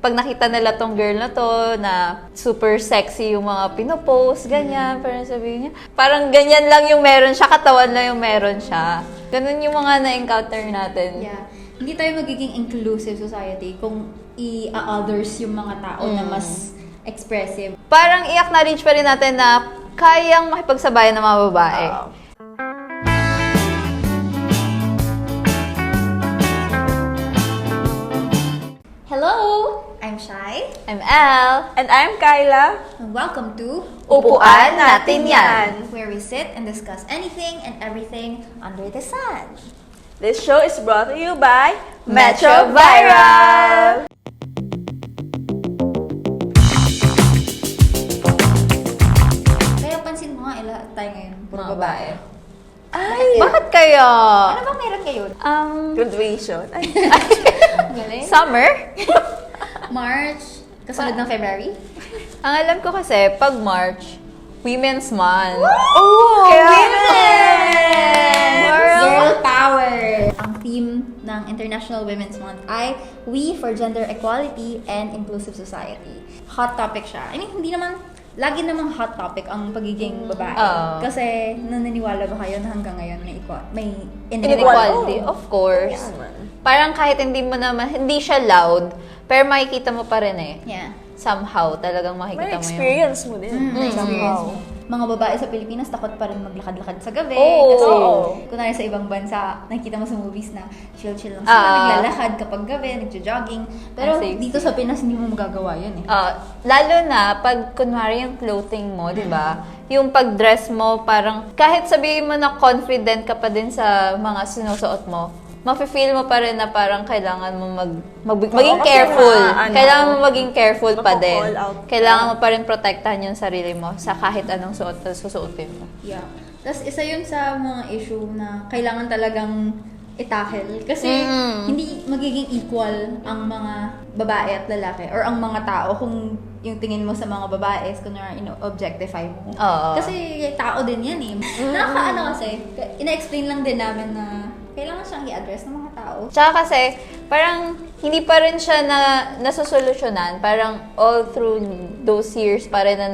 pag nakita nila tong girl na to, na super sexy yung mga pinopost, ganyan, parang sabihin niya, parang ganyan lang yung meron siya, katawan lang yung meron siya. Ganun yung mga na-encounter natin. Yeah. Hindi tayo magiging inclusive society kung i-others yung mga tao na mas expressive. Parang i-acknowledge pa rin natin na kayang makipagsabayan ng mga babae. Hello! I'm Shai. I'm Elle. And I'm Kyla. And welcome to Upuan Natin Yan. where we sit and discuss anything and everything under the sun. This show is brought to you by Metro Viral! Kaya pansin mo nga, tayo ngayon, puro Mga babae. Ay! Bakit kaya? Ano bang meron ngayon? Graduation. Ay. Ang galing. Summer? March, kasunod ng February. Ang alam ko kasi, pag March, Women's Month. Oh! Kaya- Women! Girl power! Ang theme ng International Women's Month ay We for Gender Equality and Inclusive Society. Hot topic siya. I mean, hindi naman, lagi namang hot topic ang pagiging babae. Oo. Kasi naniniwala ba kayo na hanggang ngayon may Inequality, Oh. of course. Oo naman. Parang kahit hindi mo naman, hindi siya loud, pero makikita mo pa rin eh. Yeah. Somehow, talagang makikita mo May yun. experience mo din. Experience Somehow. mo. Mga babae sa Pilipinas, takot pa rin maglakad-lakad sa gabi. Oo. Kasi, Oo. kunwari sa ibang bansa, nakikita mo sa movies na chill-chill lang sila, naglalakad kapag gabi, nagjo-jogging. Pero Safe. dito sa Pinas, hindi mo magagawa yun eh. Lalo na, pag kunwari yung clothing mo, di ba? Yung pag-dress mo, parang, kahit sabihin mo na confident ka pa din sa mga sinusuot mo, mafe-feel mo pa rin na parang kailangan mo maging kasi careful. Kailangan mo maging careful pa din. Mako-call out. Kailangan mo pa rin protektahan yung sarili mo sa kahit anong suot na susuotin mo. Yeah. Tapos isa yun sa mga issue na kailangan talagang itakel. Kasi hindi magiging equal ang mga babae at lalaki or ang mga tao kung yung tingin mo sa mga babae is kunwari objectify mo. Oo. Kasi tao din yan eh. Nakakaano kasi, ina-explain lang din namin na kailangan siyang i-address ng mga tao. Tsaka kasi, parang hindi pa rin siya nasusolusyonan. Parang all through those years pa rin na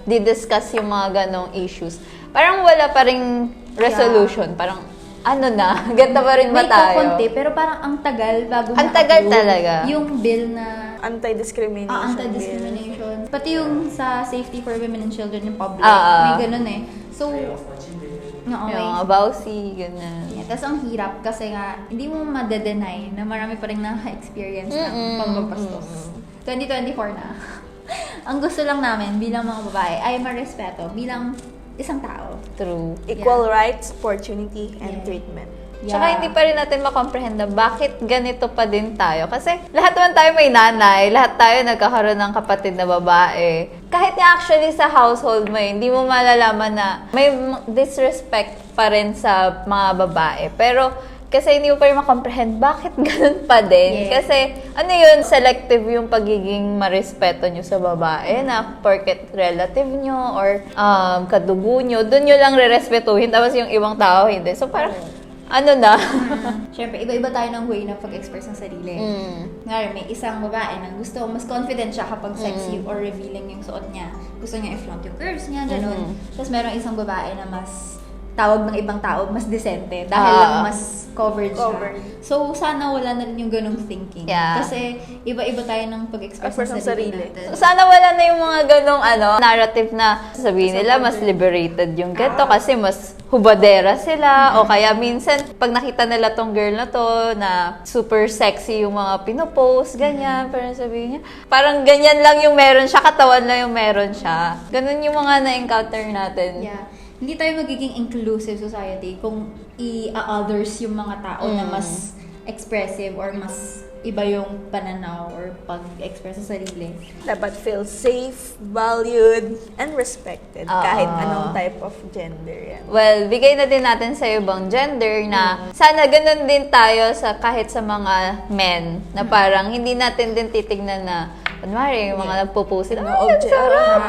na-discuss yung mga ganong issues. Parang wala pa rin resolution. Parang ano na, ganda pa rin ba May tayo? kukunti, pero parang ang tagal bago Ang tagal na-approve talaga. yung bill na Anti-discrimination. anti-discrimination. Pati yung sa safety for women and children in public. Ah. May ganun eh. So, Yung mga bawsi, ganyan. yeah, tapos ang hirap kasi nga, hindi mo madedenay na marami pa rin na-experience ng pambabastos. 2024 na. Ang gusto lang namin bilang mga babae ay marespeto bilang isang tao. True. Equal rights, opportunity, and Yeah. treatment. Tsaka hindi pa rin natin makomprehend na bakit ganito pa din tayo. Kasi lahat naman tayo may nanay, lahat tayo nagkakaroon ng kapatid na babae. Kahit nga actually sa household mo, hindi mo malalaman na may disrespect pa rin sa mga babae. Pero kasi hindi mo pa rin makomprehend bakit ganun pa din. Yeah. Kasi ano yun, selective yung pagiging marespeto nyo sa babae na porket relative nyo or kadugo nyo, dun nyo lang re-respetuhin tapos yung ibang tao hindi. So parang ano na? Siyempre, iba-iba tayo ng way ng pag-express ng sarili. Ngayon, may isang babae na gusto, mas confident siya kapag sexy or revealing yung suot niya. Gusto niya i-flaunt yung curves niya, gano'n. Tapos merong isang babae na mas tawag ng ibang tao, mas decente. Dahil lang mas covered siya. Covered. So, sana wala na rin yung ganong thinking. Yeah. Kasi iba-iba tayo ng pag-express ng Express ng sarili sarili. natin. Sana wala na yung mga ganong narrative na sabihin nila mas liberated yung ganito kasi mas hubadera sila o kaya minsan pag nakita nila tong girl na to na super sexy yung mga pinopost, ganyan, parang sabihin niya, parang ganyan lang yung meron siya, katawan lang yung meron siya. Ganon yung mga na-encounter natin. Yeah. Hindi tayo magiging inclusive society kung i-others yung mga tao na mas expressive or mas iba yung pananaw or pag-express sa sarili. Dapat feel safe, valued, and respected. Kahit anong type of gender yan. Well, bigay na din natin sa ibang gender na sana ganun din tayo sa kahit sa mga men na parang hindi natin din titignan na kunwari, yung mga nagpo-post na, ay, ang sarap!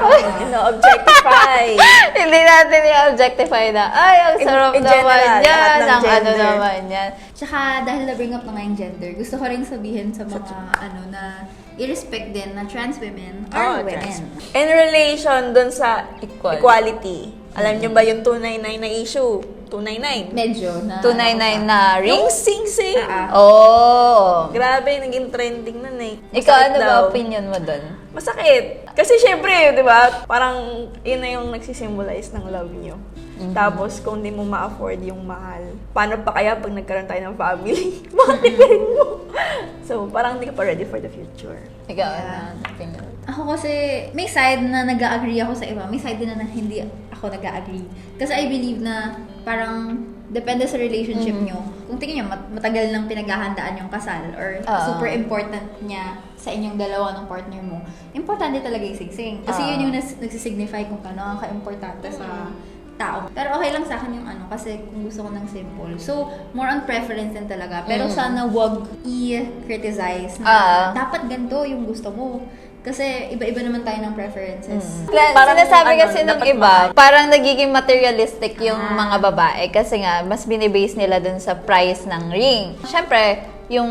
Objectify. Hindi natin i-objectify na, ay, ang sarap In naman general, yan, lahat ng ang ano gender. naman yan. Tsaka dahil na-bring up na nga yung gender, gusto ko rin sabihin sa mga na i-respect din na trans women are women. In relation dun sa Equal. equality, alam niyo ba yung 299 na issue? 299. Medyo na... 299 na ring? Yung sing-sing. Oh. Grabe, naging trending nun eh. Ikaw, Masakit ano ba daw. opinion mo dun? Masakit. Kasi syempre, di ba, parang yun na yung nagsisimbolize ng love nyo. Tapos, kung di mo ma-afford yung mahal, paano pa kaya pag nagkaroon tayo ng family? Makatipirin mo. So, parang hindi ka pa ready for the future. Ikaw, ano opinion? Ako kasi, may side na nag-agree ako sa iba, may side din na hindi ako nag-agree. Kasi I believe na parang depende sa relationship nyo. Kung tingin nyo, matagal nang pinaghahandaan yung kasal or super important niya sa inyong dalawa ng partner mo, importante talaga yung sigsing. Kasi yun yung nagsisignify kung kano ang ka-importante sa tao. Pero okay lang sa akin yung ano, kasi kung gusto ko ng simple. So, more on preference din talaga. Pero sana wag i-criticize na dapat ganito yung gusto mo. Kasi iba-iba naman tayo ng preferences. Parang Sinasabi ano, kasi ng dapat iba, parang nagiging materialistic yung mga babae kasi nga, mas binibase nila dun sa price ng ring. Siyempre, yung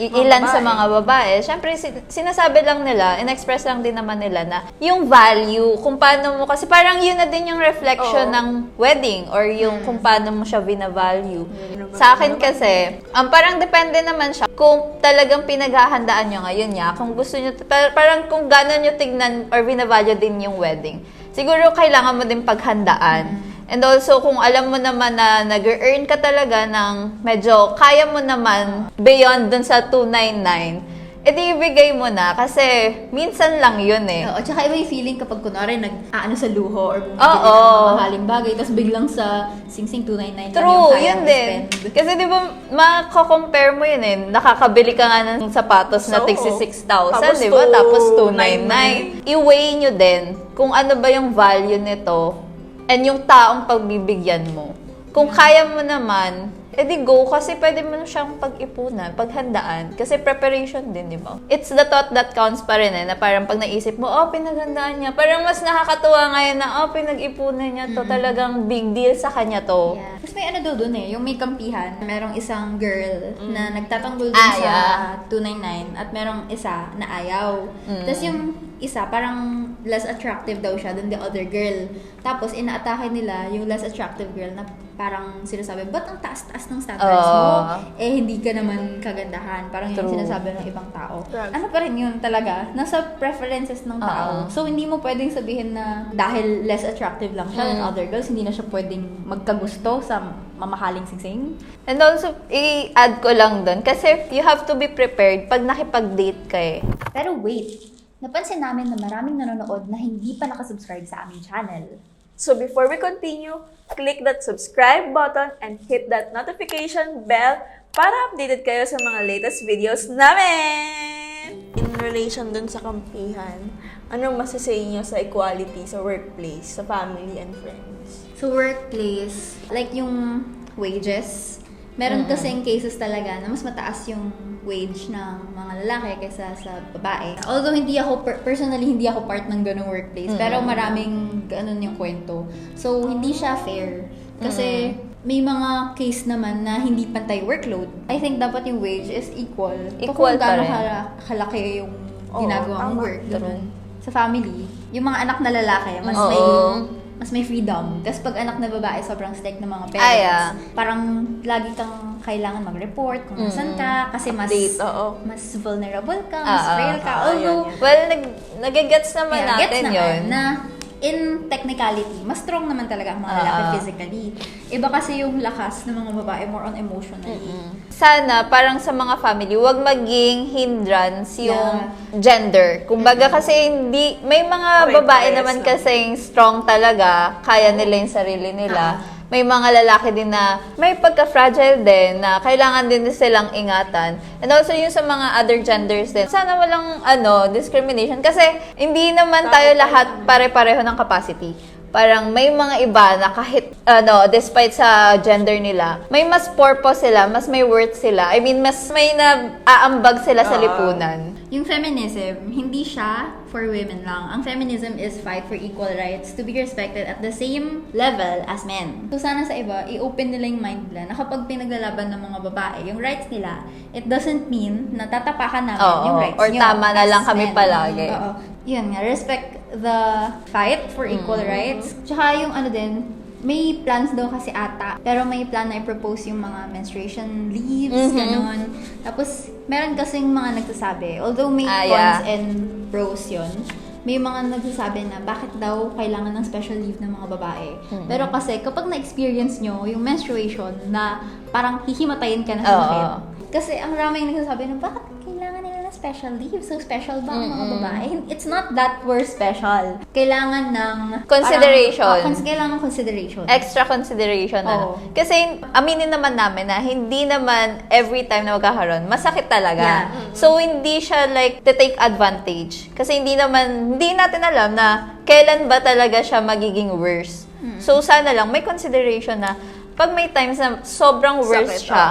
ilan sa mga babae, syempre sinasabi lang nila, in-express lang din naman nila na yung value, kung paano mo, kasi parang yun na din yung reflection ng wedding or yung kung paano mo siya binavalue. Sa akin kasi, parang depende naman siya kung talagang pinaghahandaan nyo ngayon niya, kung gusto nyo, parang kung gano'n nyo tignan or binavalue din yung wedding. Siguro kailangan mo din paghandaan. And also, kung alam mo naman na nag-earn ka talaga ng medyo kaya mo naman beyond dun sa 299, edi ibigay mo na kasi minsan lang yun eh. Oo, tsaka iba yung feeling kapag kunwari nag-aano sa luho or bumibili Oo. ng mga mamahaling bagay, tapos biglang sa singsing 299 lang yung True, kaya yun mo din. spend. Kasi di ba, mako-compare mo yun eh. Nakakabili ka nga ng sapatos na So, tigsi 6,000, tapos di ba? Tapos 299. 299. I-weigh nyo din kung ano ba yung value nito and yung taong pagbibigyan mo. Kung kaya mo naman, edi go kasi pwede mo siyang pag-ipunan, paghandaan. Kasi preparation din, di ba? It's the thought that counts pa rin eh, na parang pag naisip mo, oh, pinaghandaan niya. Parang mas nakakatuwa ngayon na, oh, pinag-ipunan niya to. Talagang big deal sa kanya to. Yeah. Tapos may ano daw dun eh, yung may kampihan, merong isang girl na nagtatanggol dun sa 299 at merong isa na ayaw. Tapos yung isa, parang less attractive daw siya than the other girl. Tapos, inaatake nila yung less attractive girl na parang sinasabi, ba't ang taas-taas ng standards mo? Eh, hindi ka naman kagandahan. Parang yung sinasabi ng ibang tao. Right. Ano pa rin yun talaga? Nasa preferences ng tao. So, hindi mo pwedeng sabihin na dahil less attractive lang siya than other girls, hindi na siya pwedeng magkagusto sa mamahaling singsing. And also, i-add ko lang doon, kasi you have to be prepared pag nakipag-date ka eh. Pero wait, napansin namin na maraming nanonood na hindi pa nakasubscribe sa aming channel. So before we continue, click that subscribe button and hit that notification bell para updated kayo sa mga latest videos namin! In relation dun sa kampihan, anong masasay niyo sa equality sa workplace, sa family and friends? So workplace, like yung wages, meron kasing cases talaga na mas mataas yung wage ng mga lalaki kaysa sa babae. Although hindi ako, personally, hindi ako part ng ganung workplace, pero maraming ganun yung kwento. So, hindi siya fair. Kasi, may mga case naman na hindi pantay workload. I think dapat yung wage is equal. Equal Kung pa gaano rin. kalaki yung Oo, ginagawa mong tama. work. Ganun. Sa family, yung mga anak na lalaki, mas may freedom. Tapos pag anak na babae, sobrang strict ng mga parents. Parang lagi kang kailangan mag-report kung nasan ka kasi mas Update, oo. mas vulnerable ka, mas frail ka. Although, Well, nagigets naman natin gets naman yun. na in technicality, mas strong naman talaga ang mga lalaki physically. Iba kasi yung lakas ng mga babae, more on emotionally. Sana, parang sa mga family, wag maging hindrance yung gender. Kumbaga kasi hindi, may mga babae naman kasing strong talaga, kaya nila yung sarili nila. May mga lalaki din na may pagka-fragile din na kailangan din silang ingatan. And also yung sa mga other genders din. Sana walang discrimination kasi hindi naman tayo lahat pare-pareho ng capacity. parang may mga iba na kahit, despite sa gender nila, may mas purpose sila, mas may worth sila. I mean, mas may na-aambag sila sa lipunan. Yung feminism, hindi siya for women lang. Ang feminism is fight for equal rights to be respected at the same level as men. So sana sa iba, i-open nila yung mind nila na kapag pinaglalaban ng mga babae, yung rights nila, it doesn't mean na tatapakan namin yung rights or nyo tama na as lang kami men. palagi. Oo. Yun nga, respect the fight for equal rights. Tsaka yung may plans daw kasi ata, pero may plan na i-propose yung mga menstruation leaves, ganon. Tapos, meron kasing mga nagsasabi, although may cons and pros yun, may mga nagsasabi na bakit daw kailangan ng special leave ng mga babae. Pero kasi, kapag na-experience nyo yung menstruation na parang hihimatayin ka na sa sakit, kasi ang raming nagsasabi na bakit kailangan nila ng special leave? So special ba ang mga babae? It's not that we're special. Kailangan ng Consideration. Kailangan ng consideration. Extra consideration na. Oo. Kasi aminin naman namin na hindi naman every time na magkakaroon, masakit talaga. Yeah. So, hindi siya like to take advantage. Kasi hindi natin alam na kailan ba talaga siya magiging worse. So, sana lang may consideration na pag may times na sobrang worse Sakit, siya,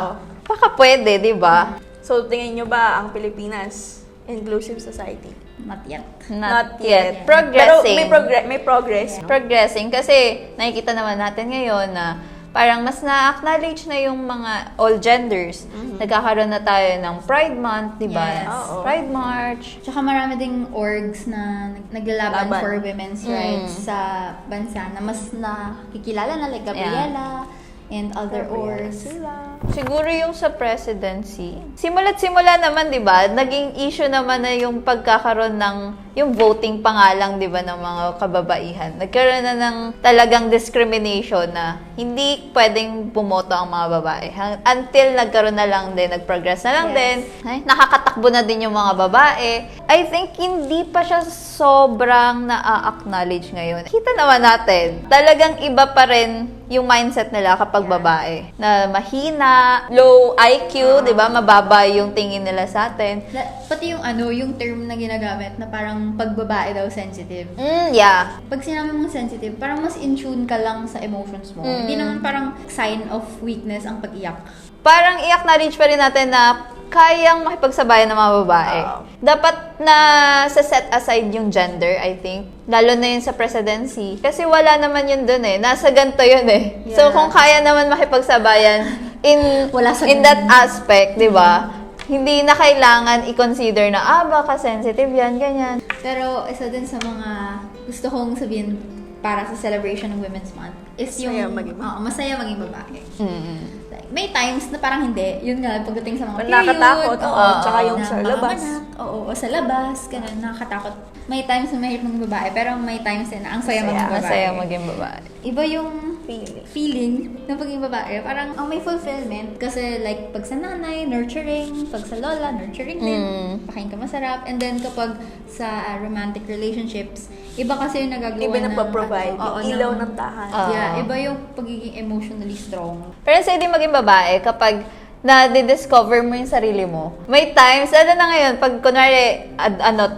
baka pwede, di ba? So, tingin nyo ba ang Pilipinas inclusive society? Not yet. Not yet. Progressing. Pero may progress. Progressing kasi nakikita naman natin ngayon na parang mas na-acknowledge na yung mga all genders. Nagkakaroon na tayo ng Pride Month, di ba? Yes. Oo. Pride March. Tsaka marami ding orgs na naglalaban for women's rights sa bansa na mas nakikilala na like Gabriela and other orgs. Siguro yung sa presidency. Simula't simula naman, di ba? Naging issue naman na yung pagkakaroon ng yung voting pa nga lang, di ba, ng mga kababaihan. Nagkaroon na ng talagang discrimination na hindi pwedeng bumoto ang mga babae. Until nagkaroon na lang din, nag-progress na lang din. Ay, nakakatakbo na din yung mga babae. I think hindi pa siya sobrang na-acknowledge ngayon. Kita naman natin, talagang iba pa rin yung mindset nila kapag babae. Na mahina, low IQ, di ba? Mababa yung tingin nila sa atin. Pati yung term na ginagamit na parang pagbabae daw sensitive. Yeah. Pag sinabi mong sensitive, parang mas in tune ka lang sa emotions mo. Hindi naman parang sign of weakness ang pag-iyak. Parang i-acknowledge pa rin natin na kayang makipagsabayan ng mga babae. Dapat na set aside yung gender, I think. Lalo na yun sa presidency. Kasi wala naman yun dun eh. Nasa ganito yun eh. Yeah. So, kung kaya naman makipagsabayan in that aspect, di ba? Hindi na kailangan i-consider na, baka sensitive yan, ganyan. Pero isa din sa mga gusto kong sabihin para sa celebration ng Women's Month is yung masaya maging babae. Like, may times na parang hindi. Yun nga, pagdating sa mga period. Nakatakot. Tsaka yung na sa mga labas. manak, o sa labas. Ganun, nakakatakot. May times na mahirap ng babae, pero may times din na ang saya maging babae. Masaya maging babae. Iba yung Feeling ng pagiging babae. Parang may fulfillment. Kasi like, pag sa nanay, nurturing. Pag sa lola, nurturing din. Pakain ka masarap. And then kapag sa romantic relationships, iba kasi yung nagagawa iba na ng pa-provide. Yung ilaw ng tahanan. Yeah, iba yung pagiging emotionally strong. Pero sa hindi maging babae, kapag na-discover mo yung sarili mo. May times, na ngayon, pag kunwari,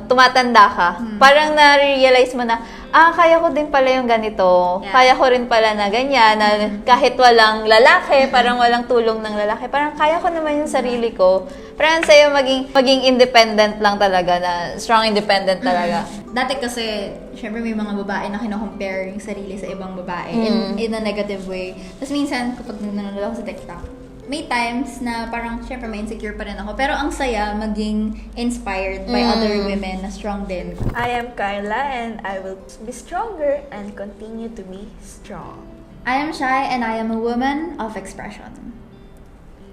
tumatanda ka, parang na-realize mo na, kaya ko din pala yung ganito. Yeah. Kaya ko rin pala na ganyan, na kahit walang lalaki, parang walang tulong ng lalaki, parang kaya ko naman yung sarili ko. Parang sa'yo maging independent lang talaga, na strong independent talaga. Dati kasi, syempre may mga babae na kino-compare yung sarili sa ibang babae in a negative way. Tapos minsan, kapag nanonood ako sa TikTok, may times na parang, syempre, may insecure pa rin ako. Pero ang saya maging inspired by other women na strong din. I am Kyla and I will be stronger and continue to be strong. I am Shy and I am a woman of expression.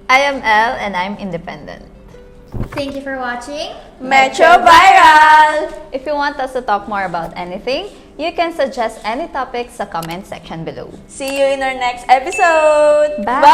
I am Elle and I'm independent. Thank you for watching Metro Viral! If you want us to talk more about anything, you can suggest any topics sa comment section below. See you in our next episode! Bye!